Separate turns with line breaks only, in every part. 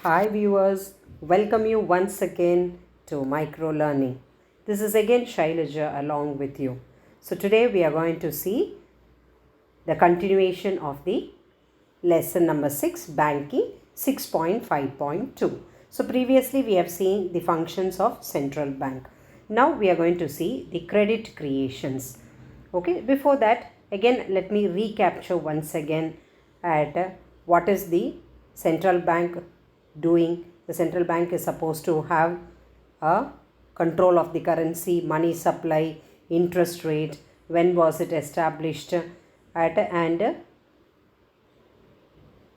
Hi viewers, welcome you once again to Micro Learning. This is again Shailaja along with you. So today we are going to see the continuation of the lesson number 6 Banking 6.5.2. So previously we have seen the functions of central bank. Now we are going to see the credit creations. Okay, before that again let me recapture once again at what is the central bank doing. The central bank is supposed to have a control of the currency, money supply, interest rate, when was it established at, and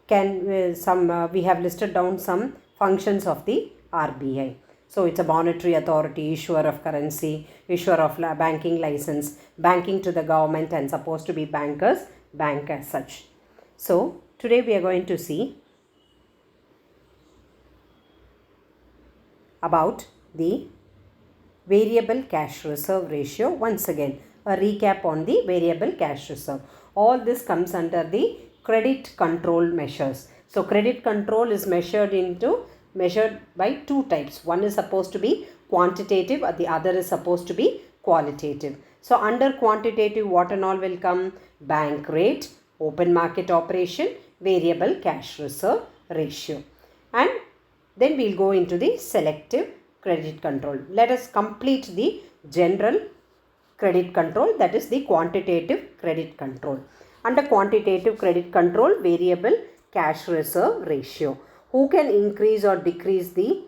we have listed down some functions of the RBI. So it's a monetary authority, issuer of currency, issuer of banking license, banking to the government, and supposed to be bankers, bank as such. So today we are going to see about the variable cash reserve ratio. Once again, a recap on the variable cash reserve. All this comes under the credit control measures. So credit control is measured by two types. One is supposed to be quantitative, the other is supposed to be qualitative. So under quantitative, what and all will come? Bank rate, open market operation, variable cash reserve ratio. And then we'll go into the selective credit control. Let us complete the general credit control, that is the quantitative credit control. Under quantitative credit control, variable cash reserve ratio. Who can increase or decrease the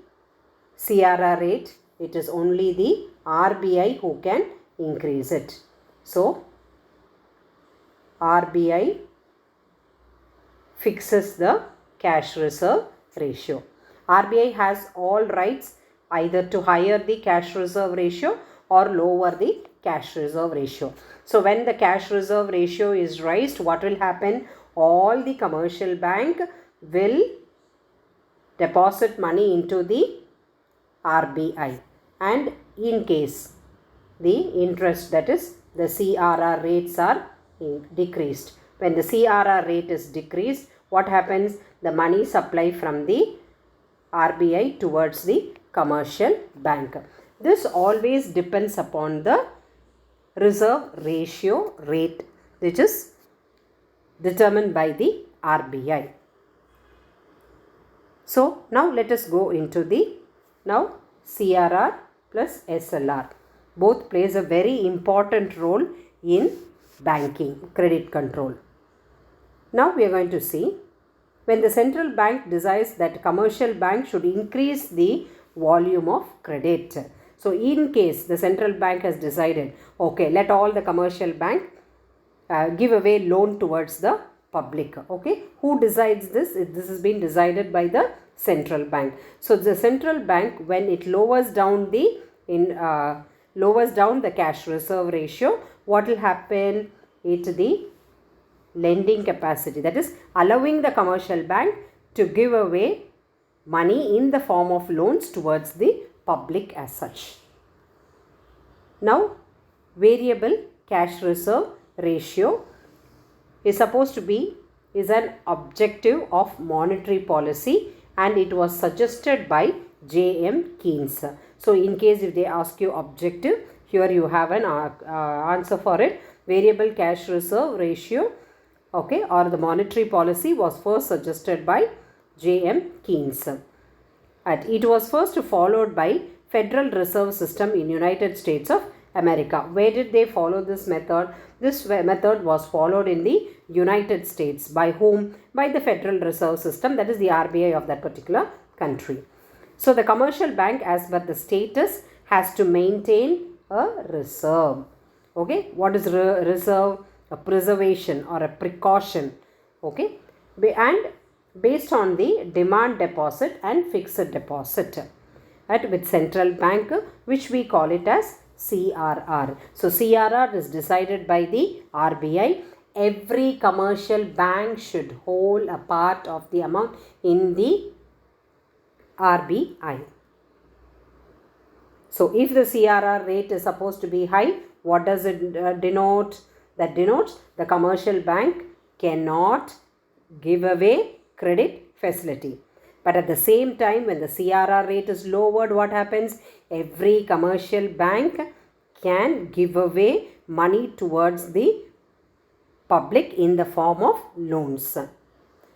CRR rate? It is only the RBI who can increase it. So RBI fixes the cash reserve ratio. RBI has all rights either to higher the cash reserve ratio or lower the cash reserve ratio. So when the cash reserve ratio is raised, what will happen? All the commercial bank will deposit money into the RBI, and in case the interest, that is the CRR rates, are decreased. When the CRR rate is decreased, what happens? The money supply from the RBI towards the commercial bank. This always depends upon the reserve ratio rate, which is determined by the RBI. So now let us go into the CRR plus SLR. Both plays a very important role in banking credit control. Now we are going to see when the central bank decides that commercial bank should increase the volume of credit. So in case the central bank has decided, okay, let all the commercial bank give away loan towards the public. Okay, who decides this? This has been decided by the central bank. So the central bank, when it lowers down the cash reserve ratio, what will happen? The lending capacity, that is allowing the commercial bank to give away money in the form of loans towards the public as such. Now variable cash reserve ratio is an objective of monetary policy, and it was suggested by J.M. Keynes. So in case if they ask you objective, here you have an answer for it. Variable cash reserve ratio, okay, or the monetary policy was first suggested by J.M. Keynes. And it was first followed by Federal Reserve System in United States of America. Where did they follow this method? This method was followed in the United States. By whom? By the Federal Reserve System, that is the RBI of that particular country. So the commercial bank, as per the status, has to maintain a reserve. Okay, what is reserve? A preservation or a precaution. Okay, and based on the demand deposit and fixed deposit with central bank, which we call it as CRR. So CRR is decided by the RBI. Every commercial bank should hold a part of the amount in the RBI. So if the CRR rate is supposed to be high, what does it denote? That denotes the commercial bank cannot give away credit facility. But at the same time, when the CRR rate is lowered, what happens? Every commercial bank can give away money towards the public in the form of loans.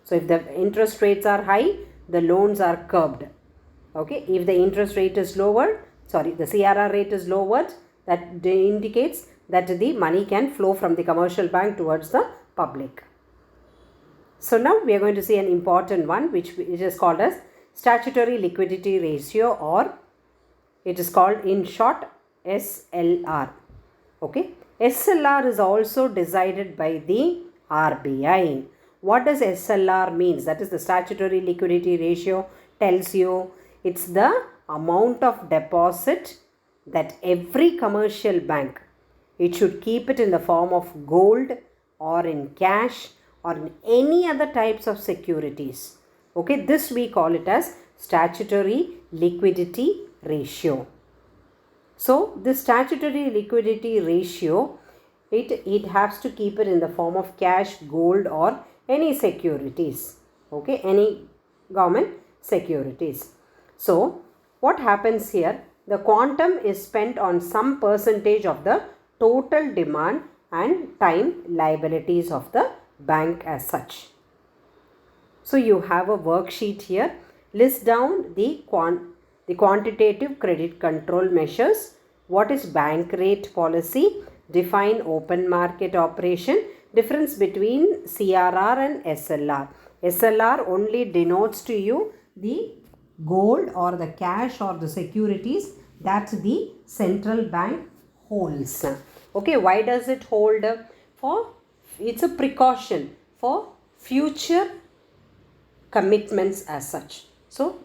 So if the interest rates are high, the loans are curbed. Okay, if the interest rate is lower, the CRR rate is lowered, that indicates that the money can flow from the commercial bank towards the public. So now we are going to see an important one, which is called as statutory liquidity ratio, or it is called in short SLR. Okay, SLR is also decided by the RBI. What does SLR means? That is the statutory liquidity ratio. Tells you it's the amount of deposit that every commercial bank, it should keep it in the form of gold or in cash or in any other types of securities. Okay, this we call it as statutory liquidity ratio. So this statutory liquidity ratio, it has to keep it in the form of cash, gold or any securities. Okay, any government securities. So what happens here? The quantum is spent on some percentage of the total demand and time liabilities of the bank as such. So you have a worksheet here. List down the quantitative credit control measures. What is bank rate policy? Define open market operation. Difference between CRR and SLR. SLR only denotes to you the gold or the cash or the securities that the central bank holds. Okay, why does it hold? It's a precaution for future commitments as such. So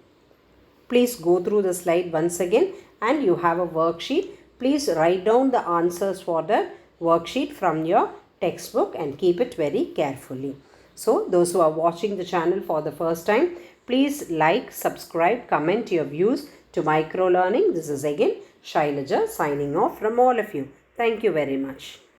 please go through the slide once again, and you have a worksheet. Please write down the answers for the worksheet from your textbook and keep it very carefully. So those who are watching the channel for the first time, please like, subscribe, comment your views to Micro Learning. This is again Shailaja signing off from all of you. Thank you very much.